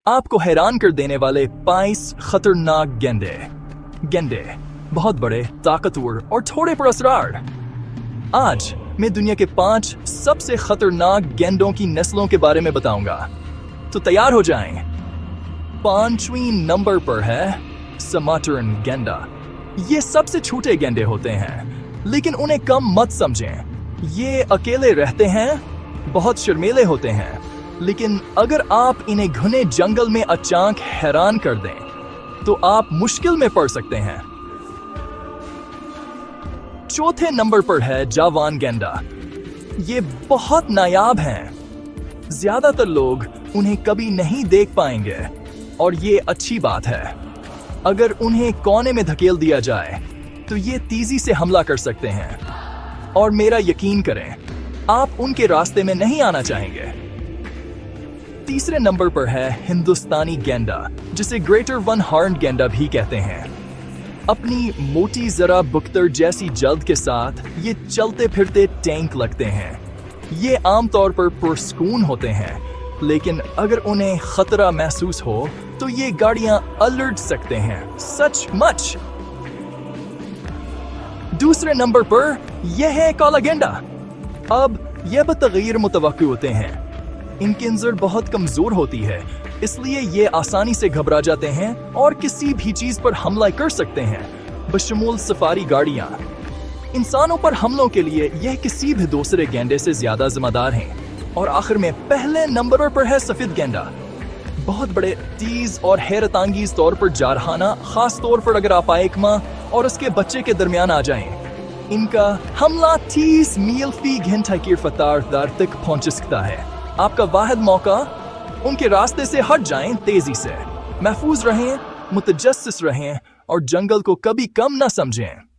आपको हैरान कर देने वाले 22 खतरनाक गेंडे। गेंडे बहुत बड़े, ताकतवर और थोड़े पुरस्कार। आज मैं दुनिया के 5 सबसे खतरनाक गेंडों की नस्लों के बारे में बताऊंगा, तो तैयार हो जाएं। 5वें नंबर पर है समाटर्न गेंडा। ये सबसे छोटे गेंडे होते हैं, लेकिन उन्हें कम मत समझें। ये अकेले रहते हैं, बहुत शर्मीले होते हैं, लेकिन अगर आप इन्हें घने जंगल में अचानक हैरान कर दें तो आप मुश्किल में पड़ सकते हैं। चौथे नंबर पर है जावान गेंडा। ये बहुत नायाब हैं। ज्यादातर लोग उन्हें कभी नहीं देख पाएंगे, और ये अच्छी बात है। अगर उन्हें कोने में धकेल दिया जाए तो ये तेजी से हमला कर सकते हैं, और मेरा यकीन करें, आप उनके रास्ते में नहीं आना चाहेंगे। तीसरे नंबर पर है हिंदुस्तानी गेंडा, जिसे ग्रेटर वन हॉर्न गेंडा भी कहते हैं। अपनी मोटी जरा बुख्तर जैसी जल्द के साथ ये चलते फिरते टैंक लगते हैं। ये आमतौर पर पुरस्कून होते हैं, लेकिन अगर उन्हें खतरा महसूस हो तो ये गाड़ियां अलर्ट सकते हैं, सचमुच। दूसरे नंबर पर यह है काला गेंडा। अब यह बतगैर मुतवक्किल होते हैं। इनकी नजर बहुत कमजोर होती है, इसलिए ये आसानी से घबरा जाते हैं और किसी भी चीज पर हमला कर सकते हैं, बशमूल सफारी गाड़ियां। इंसानों पर हमलों के लिए यह किसी भी दूसरे गेंडे से ज्यादा जिम्मेदार हैं। और आखिर में पहले नंबर पर है सफेद गेंडा। बहुत बड़े, तेज और हैरतअंगेज तौर पर जारहाना, खास तौर पर अगर आप एक माँ और उसके बच्चे के दरमियान आ जाएं। इनका हमला 30 मील फी घंटा की रफ्तार तक पहुंच सकता है। आपका वाहिद मौका, उनके रास्ते से हट जाएं तेजी से। महफूज रहें, मुतजस्सिस रहें और जंगल को कभी कम न समझें।